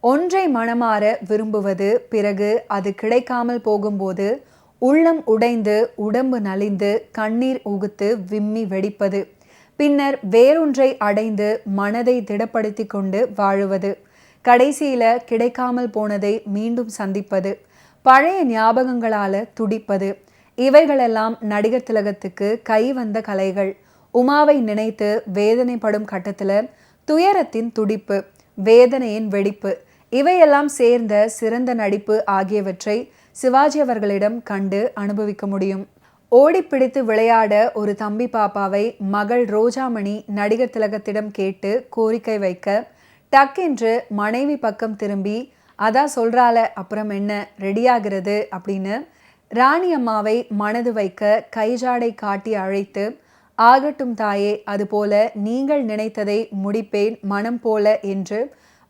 ஒன்றை மனமாற விரும்புவது, பிறகு அது கிடைக்காமல் போகும்போது உள்ளம் உடைந்து உடம்பு நலிந்து கண்ணீர் உகுத்து விம்மி வெடிப்பது, பின்னர் வேறொன்றை அடைந்து மனதை திடப்படுத்தி கொண்டு வாழுவது, கடைசியில கிடைக்காமல் போனதை மீண்டும் சந்திப்பது, பழைய ஞாபகங்களால துடிப்பது, இவைகளெல்லாம் நடிகர் திலகத்துக்கு கை வந்த கலைகள். உமாவை நினைத்து வேதனைப்படும் கட்டத்துல துயரத்தின் துடிப்பு, வேதனையின் வெடிப்பு, இவையெல்லாம் சேர்ந்த சிறந்த நடிப்பு ஆகியவற்றை சிவாஜி அவர்களிடம் கண்டு அனுபவிக்க முடியும். ஓடிப்பிடித்து விளையாட ஒரு தம்பி பாப்பாவை மகள் ரோஜாமணி நடிகர் திலகத்திடம் கேட்டு கோரிக்கை வைக்க, டக்கென்று மனைவி பக்கம் திரும்பி அதான் சொல்றால அப்புறம் என்ன ரெடியாகிறது அப்படின்னு ராணி அம்மாவை மனது வைக்க கைஜாடை காட்டி அழைத்து, ஆகட்டும் தாயே, அதுபோல நீங்கள் நினைத்ததை முடிப்பேன் மனம் போல என்று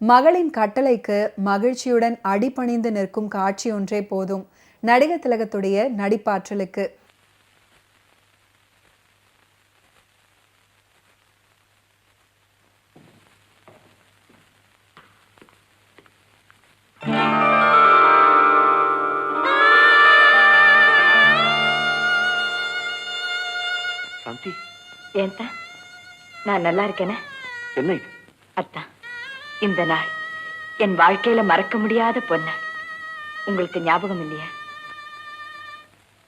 மகளின் கட்டளைக்கு மகிழ்ச்சியுடன் அடிபணிந்து நிற்கும் காட்சி ஒன்றே போதும் நடிகர் திலகத்துடைய நடிப்பாற்றலுக்கு. ஏன்டா நான் நல்லா இருக்கேனே? என்ன அத்தா, இந்த நாள் என் வாழ்க்கையில மறக்க முடியாத பொண்ணு. உங்களுக்கு ஞாபகம் இல்லையா?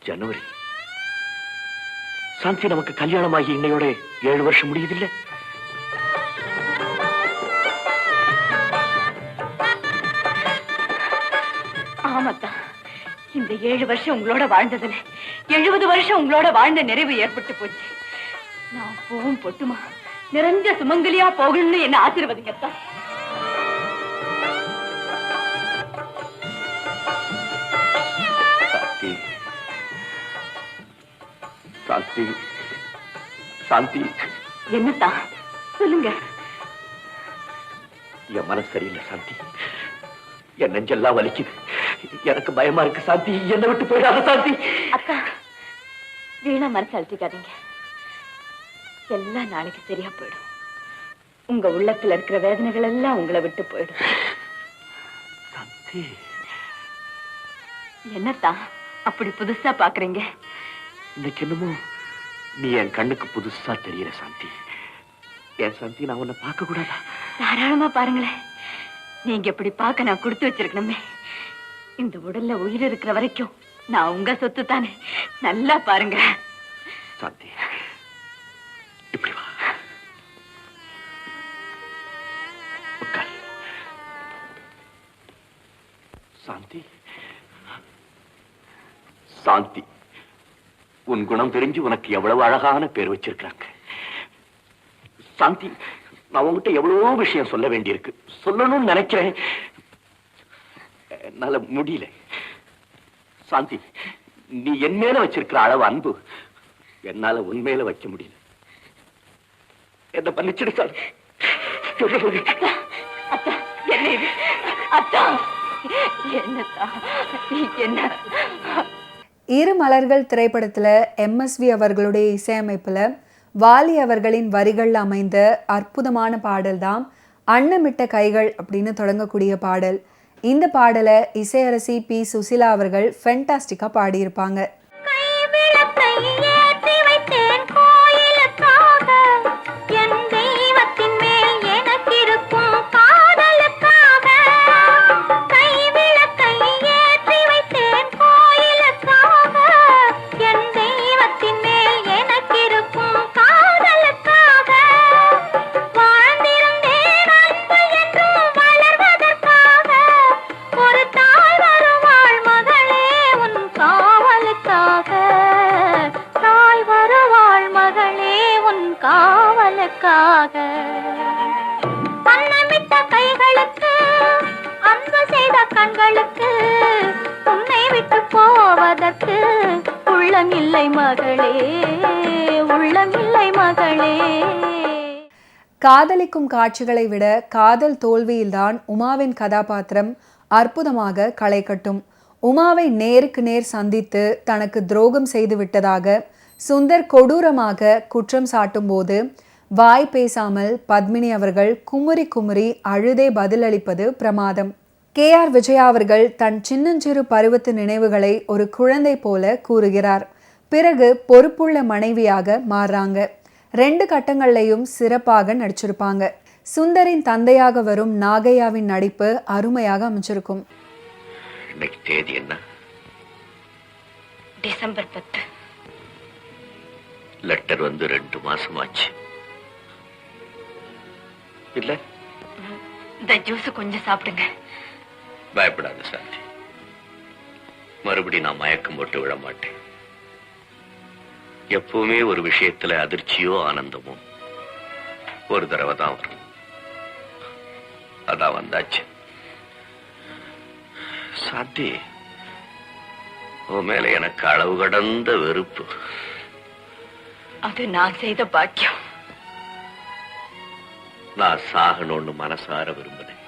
ஜனவரி சாந்தி, நமக்கு கல்யாணமாகி இன்னையோட 7 வருஷம் முடியுதில்லை? ஆமாத்தா, இந்த 7 வருஷம் உங்களோட வாழ்ந்ததுல 70 வருஷம் உங்களோட வாழ்ந்த நிறைவு ஏற்பட்டு போச்சு. நான் போவும் பொட்டுமா நிறைஞ்ச சுமங்கலியா போகணும்னு என்ன ஆசீர்வதிங்கத்தா. சாந்தி, சாந்தி, என்னத்தா சொல்லுங்க. என் மனசு சரியில்லை சாந்தி, என் நெஞ்செல்லாம் வலிக்குது, எனக்கு பயமா இருக்கு சாந்தி, என்னை விட்டு போயிடாத சாந்தி. அக்கா, வீணா மனசு அழிச்சுக்காதீங்க, எல்லாம் நாளைக்கு சரியா போயிடும். உங்க உள்ளத்துல இருக்கிற வேதனைகள் எல்லாம் உங்களை விட்டு போயிடும். என்னத்தா அப்படி புதுசா பாக்குறீங்க? இன்னைக்கு என்னமோ நீ என் கண்ணுக்கு புதுசா தெரியற சாந்தி. என் சாந்தி, நான் உன்னை பார்க்க கூடாதா? தாராளமா பாருங்களேன். நீங்க இப்படி பார்க்க நான் கொடுத்து வச்சிருக்கணுமே. இந்த உடல்ல உயிர் இருக்கிற வரைக்கும் நான் உங்க சொத்து தானே. நல்லா பாருங்க சாந்தி. இப்படி வா, உட்கார். சாந்தி, சாந்தி, உன் குணம் தெரிஞ்சு உனக்கு எவ்வளவு அழகான பேர் வச்சிருக்காங்க. சாந்தி, நான் உங்ககிட்ட எவ்வளவோ விஷயம் சொல்ல வேண்டியிருக்கு, சொல்லணும்னு நினைக்கிறேன், என்னால முடியல. சாந்தி, நீ என் மேல வச்சிருக்கிற அளவு அன்பு என்னால உண்மையில வைக்க முடியல. என்ன பண்ணிச்சிடு சாந்தி. இரு மலர்கள் திரைப்படத்துல MSV அவர்களுடைய இசையமைப்புல வாலி அவர்களின் வரிகள் அமைந்த அற்புதமான பாடல் தான் அன்னமிட்ட கைகள் அப்படின்னு தொடங்கக்கூடிய பாடல். இந்த பாடலை இசையரசி P. சுசிலா அவர்கள் ஃபென்டாஸ்டிக்கா பாடியிருப்பாங்க. காதலிக்கும் காட்சிகளை விட காதல் தோல்வியில்தான் உமாவின் கதாபாத்திரம் அற்புதமாக களை கட்டும். உமாவை நேருக்கு நேர் சந்தித்து தனக்கு துரோகம் செய்து விட்டதாக சுந்தர் கொடூரமாக குற்றம் சாட்டும் போது வாய் பேசாமல் பத்மினி அவர்கள் குமுறி குமுறி அழுதே பதிலளிப்பது பிரமாதம். KR விஜயா அவர்கள் தன் சின்னஞ்சிறு பருவத்து நினைவுகளை ஒரு குழந்தை போல கூறுகிறார். பிறகு பொறுப்புள்ள மனைவியாக மாறுறாங்க. 2 கட்டங்கள்லையும் சிறப்பாக நடிச்சிருப்பாங்க. சுந்தரின் தந்தையாக வரும் நாகையாவின் நடிப்பு அருமையாக அமைச்சிருக்கும். இன்னைக்கு தேதி என்ன? டிசம்பர் 10. லெட்டர் வந்து 2 மாசம் ஆச்சு இல்ல? இந்த ஜூஸ் கொஞ்சம் சாப்பிடுங்க. பயப்படாத சாந்தி, மறுபடி நான் மயக்கம் போட்டு விட மாட்டேன். எப்பவுமே ஒரு விஷயத்துல அதிர்ச்சியோ ஆனந்தமோ ஒரு தடவை தான் வரும். அதான் வந்தாச்சு. சாந்தி, உன் மேல எனக்கு அளவு கடந்த வெறுப்பு. அது நான் செய்த பாக்கியம். நான் சாகணும்னு மனசார விரும்பினேன்.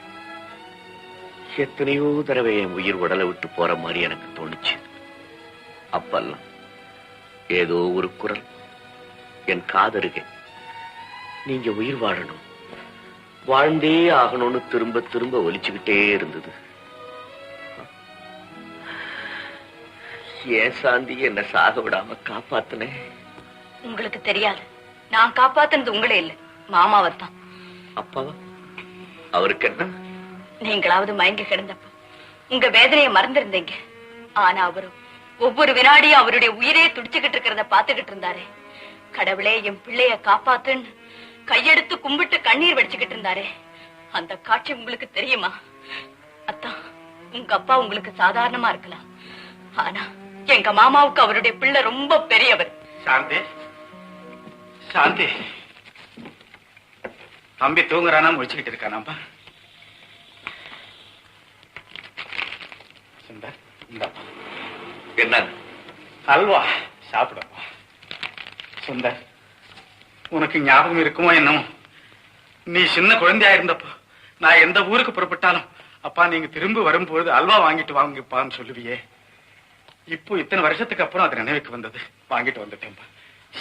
எத்தனையோ தடவை என் உயிர் உடலை விட்டு போற மாதிரி எனக்கு தோணுச்சு. அப்பெல்லாம் ஏதோ ஒரு குரல் என் காதருகே, நீங்க உயிர் வாழணும், வாழ்ந்தே ஆகணும்னு திரும்ப திரும்ப ஒலிச்சுக்கிட்டே இருந்தது. ஏன் சாந்தி என்ன சாக விடாம காப்பாத்தினேன்? உங்களுக்கு தெரியாது, நான் காப்பாத்தினது உங்களே இல்ல, மாமாவத்தான். அப்பாவா? அவருக்கு என்ன? நீங்களாவது மயங்கி கிடந்தப்ப உங்க வேதனையை மறந்திருந்தீங்க. ஆனா அவரும் ஒவ்வொரு வினாடியும் அவருடைய உயிரே துடிச்சுக்கிட்டு இருக்கிறத பாத்துக்கிட்டு இருந்தாரே. கடவுளே என் பிள்ளைய காப்பாத்துன்னு கையெடுத்து கும்பிட்டு கண்ணீர் வடிச்சுக்கிட்டு இருந்தாரே. அந்த காட்சி உங்களுக்கு தெரியுமா? அத்தான், உங்க அப்பா உங்களுக்கு சாதாரணமா இருக்கலாம், ஆனா எங்க மாமாவுக்கு அவருடைய பிள்ளை ரொம்ப பெரியவர். சாந்தி, சாந்தி, தம்பி தூங்குறானா முடிச்சுக்கிட்டு இருக்கானாப்பா? சுந்தர், இந்தாப்பா. என்ன? அல்வா சாப்பிடப்பா. சுந்தர், உனக்கு ஞாபகம் இருக்குமோ என்னமோ, நீ சின்ன குழந்தையா இருந்தப்போ நான் எந்த ஊருக்கு புறப்பட்டாலும் அப்பா நீங்க திரும்ப வரும்போது அல்வா வாங்கிட்டு வாங்கிப்பான்னு சொல்லுவியே. இப்போ இத்தனை வருஷத்துக்கு அப்புறம் அது நினைவுக்கு வந்தது, வாங்கிட்டு வந்துட்டேன்ப்பா.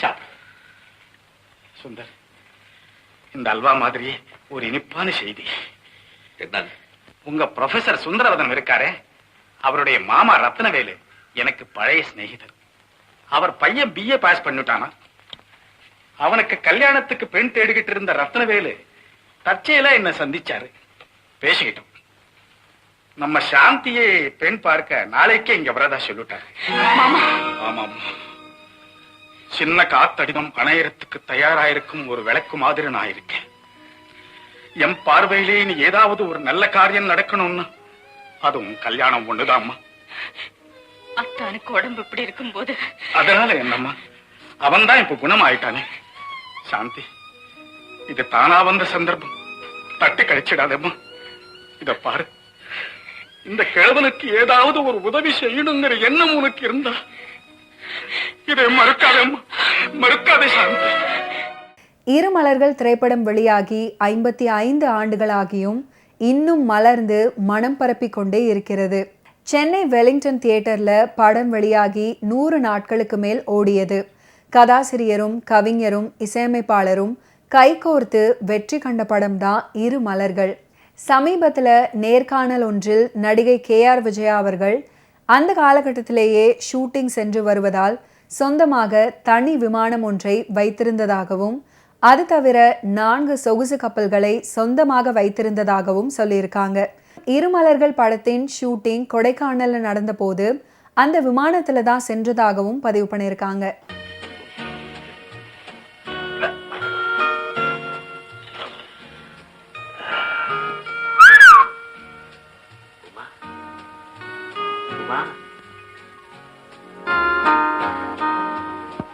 சாப்பிடு. சுந்தர், இந்த அல்வா மாதிரியே ஒரு இனிப்பான செய்தி. என்ன? உங்க ப்ரொஃபசர் சுந்தரவதன் இருக்காரே, அவருடைய மாமா ரத்னவேலு எனக்கு பழைய சிநேகிதர். அவர் பையன் BA பாஸ் பண்ணிட்டானா. அவனுக்கு கல்யாணத்துக்கு பெண் தேடிக்கிட்டு இருந்த ரத்னவேலு தற்செயலா என்ன சந்திச்சாரு, பேசிக்கிட்டோம். நம்ம சாந்தியை பெண் பார்க்க நாளைக்கே இங்க வரதா சொல்லிட்டாரு. ஆமாம், சின்ன காத்தடிதம் அணையறதுக்கு தயாராயிருக்கும் ஒரு விளக்கு மாதிரி நான் இருக்கேன். என் பார்வையிலே நீ ஏதாவது ஒரு நல்ல காரியம் நடக்கணும்னு அதுவும் கல்யாணம் ஒண்ணுதாம்மா. அத்தானுக்கு உடம்பு இப்படி இருக்கும் போது அதனால என்னம்மா, அவன் தான் இப்ப குணம் ஆயிட்டானே. சாந்தி, இது தானா வந்த சந்தர்ப்பம், தட்டி கழிச்சிடாதம்மா. இத பாரு, இந்த கிழவனுக்கு ஏதாவது ஒரு உதவி செய்யணுங்கிற எண்ணம் உனக்கு இருந்தா இதை மறுக்காதம்மா, மறுக்காதே சாந்தி. இருமலர்கள் திரைப்படம் வெளியாகி 55 ஆண்டுகளாகியும் இன்னும் மலர்ந்து மனம் பரப்பிக் கொண்டே இருக்கிறது. சென்னை வெலிங்டன் தியேட்டர்ல படம் வெளியாகி 100 நாட்களுக்கு மேல் ஓடியது. கதாசிரியரும் கவிஞரும் இசையமைப்பாளரும் கைகோர்த்து வெற்றி கண்ட படம் தான் இருமலர்கள். சமீபத்துல நேர்காணல் ஒன்றில் நடிகை KR விஜயா அவர்கள் அந்த காலகட்டத்திலேயே ஷூட்டிங் சென்று வருவதால் சொந்தமாக தனி விமானம் ஒன்றை வைத்திருந்ததாகவும் அது தவிர 4 சொகுசு கப்பல்களை சொந்தமாக வைத்திருந்ததாகவும் சொல்லியிருக்காங்க. இருமலர்கள் படத்தின் ஷூட்டிங் கொடைக்கானல்ல நடந்த போது அந்த விமானத்துல தான் சென்றதாகவும் பதிவு பண்ணியிருக்காங்க.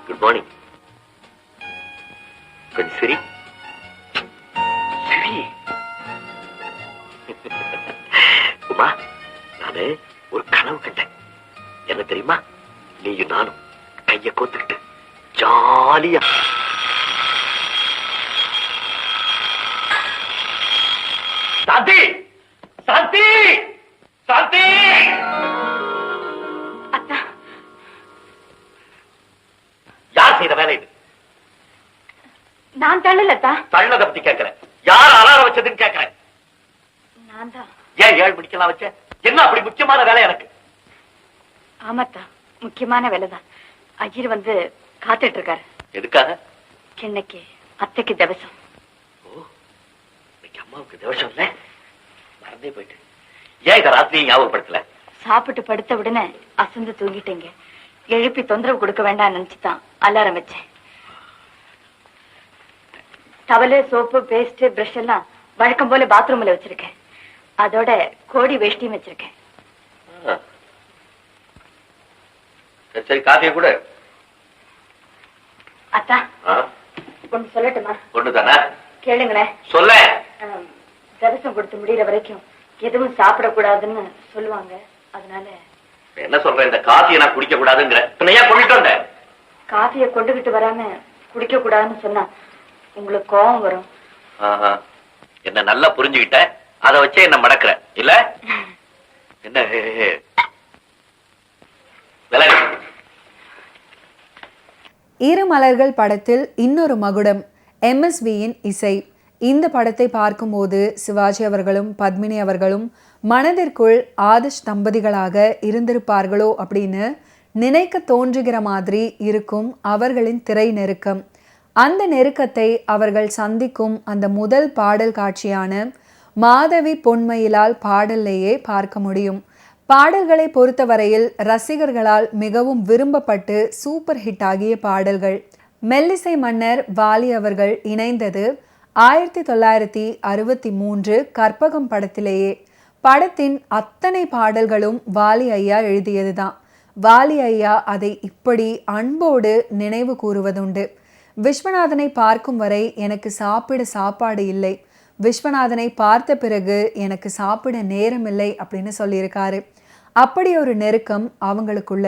Good morning. கொஞ்சம் சரி சரி. உமா, நானு ஒரு கனவு கண்டேன். என்ன தெரியுமா? நீயும் நானும் கைய கோத்துக்கிட்டு ஜாலியா சாந்தி சாந்தி சாந்தி. யார் செய்த வேலை இது? நான் தள்ளலத்தா. தள்ளத பத்தி கேக்குறேன். யார் அலாரம் வச்சதுன்னு கேக்குறேன். நான் தான். ஏன் 7 மணிக்கெல்லாம் வச்ச? என்ன அப்படி முக்கியமான வேலை எனக்கு? ஆமாத்தா, முக்கியமான வேலைதான். ஐயர் வந்து காத்துட்டு இருக்காரு. எதுக்காக? இன்னைக்கு அத்தைக்கு தவசம். அம்மாவுக்கு தோஷம் இல்ல, மறந்தே போயிட்டு. ஏன் இத ராத்திரி ஞாபகப்படுத்தல? சாப்பிட்டு படுத்த உடனே அசந்து தூங்கிட்டீங்க. எழுப்பி தொந்தரவு கொடுக்க வேண்டாம் நினைச்சுதான் அலாரம் வச்சேன். டவலு, சோப்பு, பேஸ்ட், பிரஷ் எல்லாம் வழக்கம் போல பாத்ரூம்ல வச்சிருக்கேன். அதோட கோடி வேஷ்டியும் வச்சிருக்கேன். சரி, காஃபியை கூட. அத்தா, ஒண்ணு சொல்லட்டுமா? ஒண்ணுதானே? கேளுங்களேன். சொல்ல. தரிசனம் கொடுத்து முடிகிற வரைக்கும் எதுவும் சாப்பிடக்கூடாதுன்னு சொல்லுவாங்க. அதனால என்ன சொல்ற? இந்த காஃபியை நான் குடிக்க கூடாதுங்கிற ஏன் கொண்டுட்டு வந்த? காஃபியை கொண்டுகிட்டு வராம குடிக்க கூடாதுன்னு சொன்னா உங்களுக்கு கோபம் வரும். என்ன நல்லா புரிஞ்சுக்கிட்ட. அதை வச்சே என்ன மடக்குற இல்ல? என்ன இரு மலர்கள் படத்தில் இன்னொரு மகுடம் MSVயின் இசை. இந்த படத்தை பார்க்கும்போது சிவாஜி அவர்களும் பத்மினி அவர்களும் மனதிற்குள் ஆதிஷ் தம்பதிகளாக இருந்திருப்பார்களோ அப்படின்னு நினைக்க தோன்றுகிற மாதிரி இருக்கும் அவர்களின் திரை நெருக்கம். அந்த நெருக்கத்தை அவர்கள் சந்திக்கும் அந்த முதல் பாடல் காட்சியான மாதவி பொன்மயிலால் பாடல்லையே பார்க்க முடியும். பாடல்களை பொறுத்தவரையில் ரசிகர்களால் மிகவும் விரும்பப்பட்டு சூப்பர் ஹிட் ஆகிய பாடல்கள். மெல்லிசை மன்னர் வாலி அவர்கள் இணைந்தது 1963 கற்பகம் படத்திலேயே. படத்தின் அத்தனை பாடல்களும் வாலி ஐயா எழுதியதுதான். வாலி ஐயா அதை இப்படி அன்போடு நினைவு கூறுவதுண்டு. விஸ்வநாதனை பார்க்கும் வரை எனக்கு சாப்பிட சாப்பாடு இல்லை, விஸ்வநாதனை பார்த்த பிறகு எனக்கு சாப்பிட நேரமில்லை அப்படின்னு சொல்லியிருக்காரு. அப்படி ஒரு நெருக்கம் அவங்களுக்குள்ள.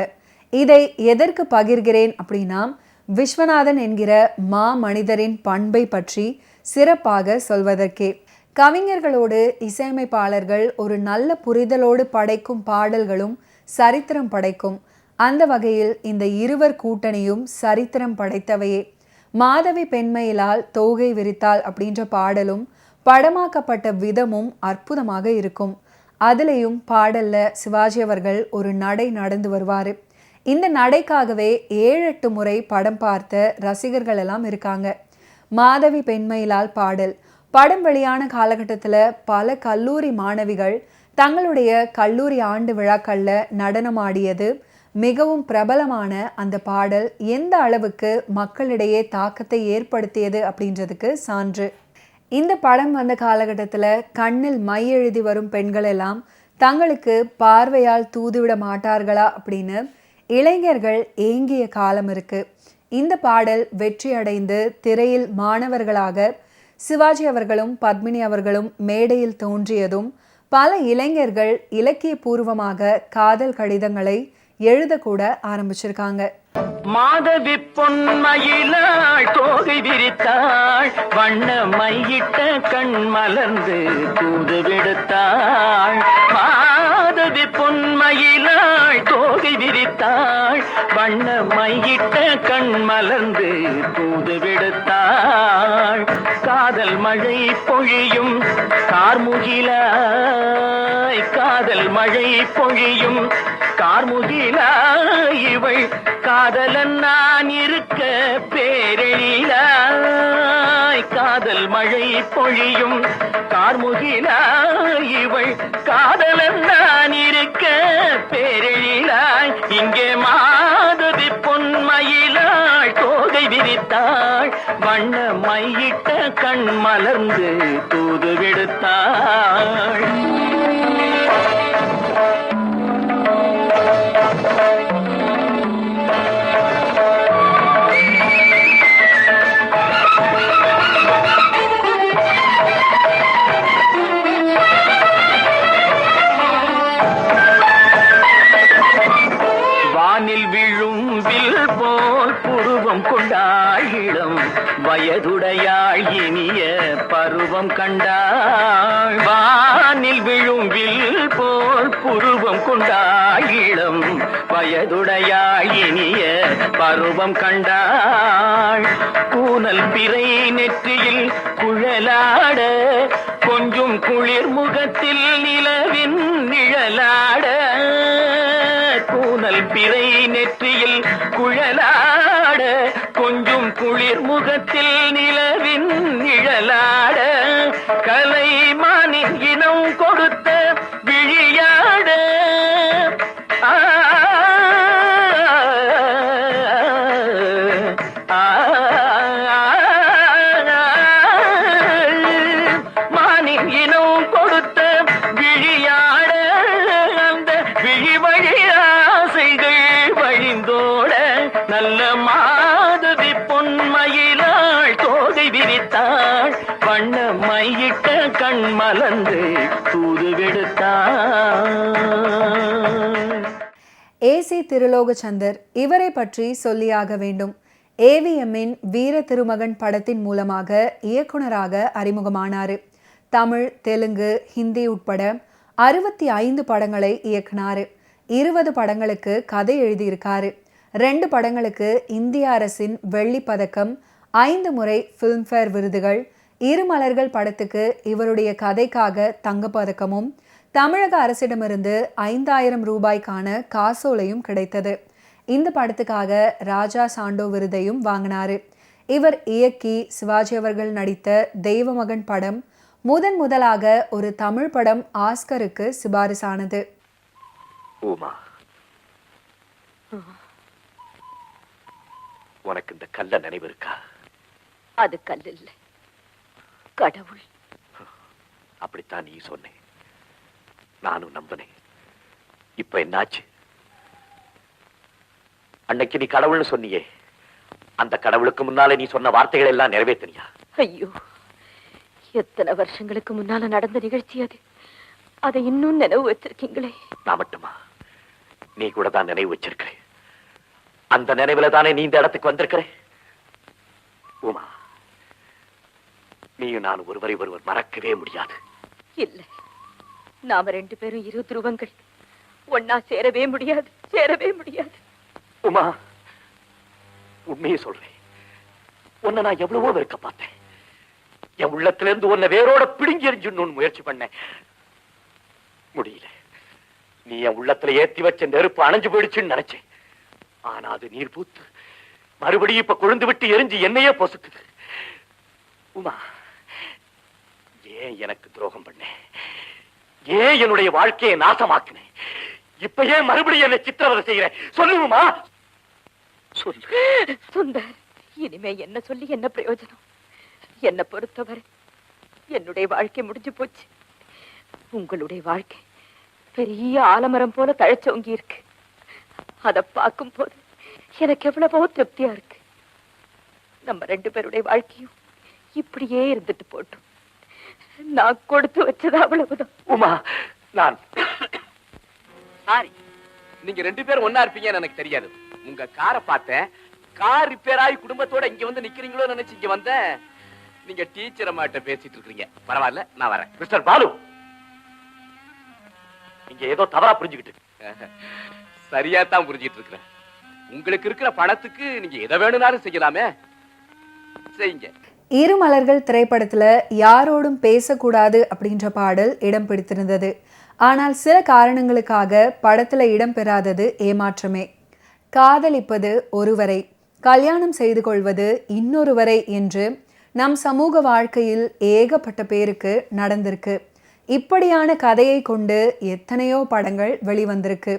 இதை எதற்கு பகிர்கிறேன் அப்படின்னா, விஸ்வநாதன் என்கிற மா மனிதரின் பண்பை பற்றி சிறப்பாக சொல்வதற்கே. கவிஞர்களோடு இசையமைப்பாளர்கள் ஒரு நல்ல புரிதலோடு படைக்கும் பாடல்களும் சரித்திரம் படைக்கும். அந்த வகையில் இந்த இருவர் கூட்டணியும் சரித்திரம் படைத்தவையே. மாதவி பெண்மையிலால் தோகை விரித்தாள் அப்படின்ற பாடலும் படமாக்கப்பட்ட விதமும் அற்புதமாக இருக்கும். அதுலேயும் பாடல்ல சிவாஜி அவர்கள் ஒரு நடை நடந்து வருவார். இந்த நடைக்காகவே 7-8 முறை படம் பார்த்த ரசிகர்கள் எல்லாம் இருக்காங்க. மாதவி பெண்மையிலால் பாடல் படம் வெளியான காலகட்டத்தில் பல கல்லூரி மாணவிகள் தங்களுடைய கல்லூரி ஆண்டு விழாக்களில் நடனமாடியது மிகவும் பிரபலமான அந்த பாடல் எந்த அளவுக்கு மக்களிடையே தாக்கத்தை ஏற்படுத்தியது அப்படின்றதுக்கு சான்று. இந்த படம் வந்த காலகட்டத்தில் கண்ணில் மை எழுதி வரும் பெண்கள் எல்லாம் தங்களுக்கு பார்வையால் தூதுவிட மாட்டார்களா அப்படின்னு இளைஞர்கள் ஏங்கிய காலம் இருக்கு. இந்த பாடல் வெற்றி அடைந்து திரையில் மாணவர்களாக சிவாஜி அவர்களும் பத்மினி அவர்களும் மேடையில் தோன்றியதும் பல இளைஞர்கள் இலக்கிய பூர்வமாக காதல் கடிதங்களை எழுதக்கூட ஆரம்பிச்சிருக்காங்க. மாதவி பொன்மயிலாள் தோகை விரித்தாள், வண்ண மையிட்ட கண் மலர்ந்து தூது விடுத்தாள். மாதவி பொன்மயிலாள் தோகை விரித்தாள், வண்ண மையிட்ட கண் மலர்ந்து தூது விடுத்தாள். காதல் மழை பொழியும் கார்முகிலாய், காதல் மழை பொழியும் கார்முகிலாய், இவள் காதலன் நான் இருக்க பேரெழிலாய். காதல் மழை பொழியும் கார்முகிலாய், இவள் காதலன் நான் இருக்க பேரெழிலாய். இங்கே மாதவி பொன்மயிலாள் தோகை விரித்தாள், வண்ண மையிட்ட கண் மலர்ந்து தூது விடுத்தாள். வயதுடையாள் இனிய பருவம் கண்டாள் வானில் விழும் வில் போல் புருவம் கொண்டாள் இளம் வயதுடையாள் இனிய பருவம் கண்டாள் கூனல் பிறை நெற்றியில் குழலாட கொஞ்சம் குளிர் முகத்தில் நிலவின் நிழலாட கூனல் பிறை நெற்றியில் குழலாட கொஞ்சம் குளிர் முகத்தில் நிலவின் நிழலாட கலைமானின் இனம் கொடுத்த விழியாட மானின் இனம் கொடுத்த விழியாட அந்த விழி வழி ஆசைகள் வழிந்தோட நல்ல மாதவி பொன்மயிலாள் தோகை விரித்தாள் வண்ண மையிட்ட கண் மலர்ந்து தூது விடுத்தாள். ஏசி திருலோகச்சந்தர் இவரை பற்றி சொல்லியாக வேண்டும். ஏவிஎம்மின் வீர திருமகன் படத்தின் மூலமாக இயக்குனராக அறிமுகமானார். தமிழ், தெலுங்கு, ஹிந்தி உட்பட 65 படங்களை இயக்குனாரு. 20 படங்களுக்கு கதை எழுதியிருக்காரு. 2 படங்களுக்கு இந்திய அரசின் வெள்ளிப் பதக்கம், 5 முறை ஃபிலிம்ஃபேர் விருதுகள், இருமலர்கள் படத்துக்கு இவருடைய கதைக்காக தங்கப்பதக்கமும், தமிழக அரசிடமிருந்து 5000 ரூபாய்க்கான காசோலையும் கிடைத்தது. இந்த படத்துக்காக ராஜா சாண்டோ விருதையும் வாங்கினாரு. இவர் இயக்கி சிவாஜி அவர்கள் நடித்த தெய்வமகன் படம் முதலாக ஒரு தமிழ் படம் ஆஸ்கருக்கு சிபாரிசானது. உனக்கு இந்த கல்ல நினைவு இருக்கா? அது கல் இல்ல, கடவுள். அப்படித்தான் நீ சொன்னேன், நானும் நம்பினேன். இப்ப என்னாச்சு? அன்னைக்கு நீ கடவுள்னு சொன்னியே, அந்த கடவுளுக்கு முன்னாலே நீ சொன்ன வார்த்தைகள் எல்லாம் நிறைவேற்றினியா? ஐயோ, எத்தனை வருஷங்களுக்கு முன்னால நடந்த நிகழ்ச்சி அது. அதை இன்னும் நினைவு வச்சிருக்கீங்களே. நான் மட்டுமா? நீ கூட தான் நினைவு வச்சிருக்கிற. அந்த நினைவுல தானே நீ இந்த இடத்துக்கு வந்திருக்கிற. உமா, நீயும் நான் ஒருவரை ஒருவர் மறக்கவே முடியாது. இல்ல, நாம 2 பேரும் 2 துருவங்கள். ஒன்னா சேரவே முடியாது, சேரவே முடியாது. உமா, உண்மையை சொல்றேன். உன்னை நான் எவ்வளவோ வெறுக்க பார்த்தேன். என் உள்ளத்திலிருந்து உன்னை வேரோட பிடுங்கி எறிஞ்சுன்னு முயற்சி பண்ணேன், முடியல. நீ என் உள்ளத்துல ஏத்தி வச்ச நெருப்பு அணைஞ்சு போயிடுச்சுன்னு நினைச்சேன். ஆனா அது நீர் பூத்து மறுபடியும் இப்ப கொழுந்து விட்டு எரிஞ்சு என்னையே பொசுக்குது. உமா, ஏன் எனக்கு துரோகம் பண்ண? ஏன் என்னுடைய வாழ்க்கையை நாசமாக்குனேன்? இப்ப ஏன் மறுபடியும் என்னை சித்திரவதை செய்யறேன்? சொல்லுமா, சொல்லு. சுந்தர், இனிமே என்ன சொல்லி என்ன பிரயோஜனம்? என்ன பொறுத்தவரை என்னுடைய வாழ்க்கை முடிஞ்சு போச்சு. உங்களுடைய வாழ்க்கை பெரிய ஆலமரம் போல தழைச்சோங்கி இருக்கு. அதை பார்க்கும் போது எனக்கு எவ்வளவோ திருப்தியா இருக்கு. நம்ம 2 பேருடைய வாழ்க்கையும் இப்படியே இருந்துட்டு போட்டோம். நான் கொடுத்து வச்சது அவ்வளவுதான். உமா, நான் சாரி, நீங்க 2 பேரும் ஒன்னா இருப்பீங்கன்னு எனக்கு தெரியாது. உங்க காரை பார்த்தேன், கார் ரிப்பேர் ஆகி குடும்பத்தோட இங்க வந்து நிக்கிறீங்களோ நினைச்சு இங்க வந்தேன். நீங்க டீச்சர் அம்மாட்ட பேசிட்டு இருக்கீங்க. பரவாயில்ல, நான் வரேன். மிஸ்டர் பாலு, நீங்க ஏதோ தவறா புரிஞ்சுக்கிட்டு. சரியா தான் புரிஞ்சுட்டு இருக்கிறேன். உங்களுக்கு இருக்கிற பணத்துக்கு நீங்க எதை வேணும்னாலும் செய்யலாமே, செய்யுங்க. இருமலர்கள் திரைப்படத்துல யாரோடும் பேசக்கூடாது அப்படின்ற பாடல் இடம் பிடித்திருந்தது. ஆனால் சில காரணங்களுக்காக படத்துல இடம் பெறாதது ஏமாற்றமே. காதலிப்பது ஒருவரை, கல்யாணம் செய்து கொள்வது இன்னொருவரை என்று நம் சமூக வாழ்க்கையில் ஏகப்பட்ட பேருக்கு நடந்திருக்கு. இப்படியான கதையை கொண்டு எத்தனையோ படங்கள் வெளிவந்திருக்கு.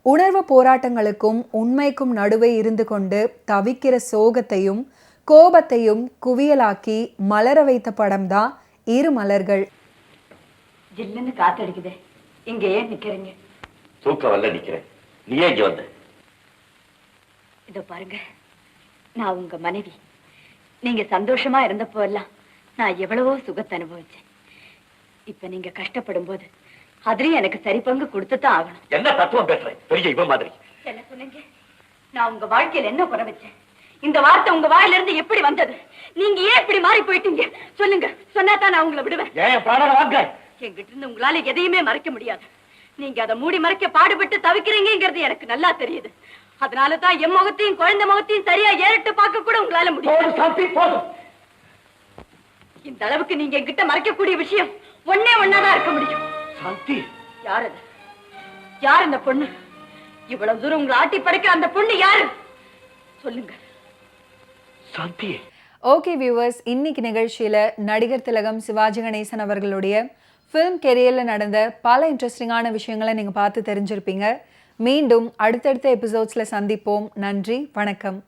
உணர்வு போராட்டங்களுக்கும் உண்மைக்கும் நடுவே இருந்து கொண்டு தவிக்கிற சோகத்தையும் கோபத்தையும் குவியலாக்கி மலர வைத்த படம் தான் இருமலர்கள். ஜில்லுன்னு காத்தடிக்குதே, இங்க ஏன் நிக்கிறீங்க? தூக்கம் வரல, நிக்கிறேன். நீ ஏன் இங்க வந்த? இதோ பாருங்க, நான் உங்க மனைவி. நீங்க சந்தோஷமா இருந்தப்போ எல்லாம் நான் எவ்வளவோ சுகத்தை அனுபவிச்சேன். இப்ப நீங்க கஷ்டப்படும் போது அதுலயும் எனக்கு சரி பங்கு கொடுத்துதான் ஆகணும். என்ன தத்துவம் பேசுறேன்? பெரிய இவ மாதிரி என்ன சொன்னீங்க? நான் உங்க வாழ்க்கையில என்ன குறை வச்சேன்? இந்த வார்த்தை உங்க வாயில இருந்து எப்படி வந்தது? நீங்க ஏன் இப்படி மாறி போயிட்டீங்க? சொல்லுங்க, சொன்னாதான் நான் உங்களை விடுவேன். என்கிட்ட இருந்து உங்களால எதையுமே மறைக்க முடியாது. நீங்க அதை மூடி மறைக்க பாடுபட்டு தவிக்கிறீங்கிறது எனக்கு நல்லா தெரியுது. அதனாலதான் என் முகத்தையும் குழந்தை முகத்தையும் சரியா ஏறிட்டு பார்க்க கூட உங்களால முடியும். இந்த அளவுக்கு நீங்க என்கிட்ட மறைக்கக்கூடிய விஷயம் ஒன்னாதான் இருக்க முடியும். யார் அது? யார் அந்த பொண்ணு? இவ்வளவு தூரம் உங்களை ஆட்டி படைக்கிற அந்த பொண்ணு யாரு? சொல்லுங்க. சாந்தி. ஓகே வியூவர்ஸ், இன்னைக்கு நிகழ்ச்சியில நடிகர் திலகம் சிவாஜி கணேசன் அவர்களுடைய ஃபிலிம் கெரியர்ல நடந்த பல இன்ட்ரெஸ்டிங்கான விஷயங்களை நீங்க பார்த்து தெரிஞ்சிருப்பீங்க. மீண்டும் அடுத்தடுத்த எபிசோட்ஸ்ல சந்திப்போம். நன்றி, வணக்கம்.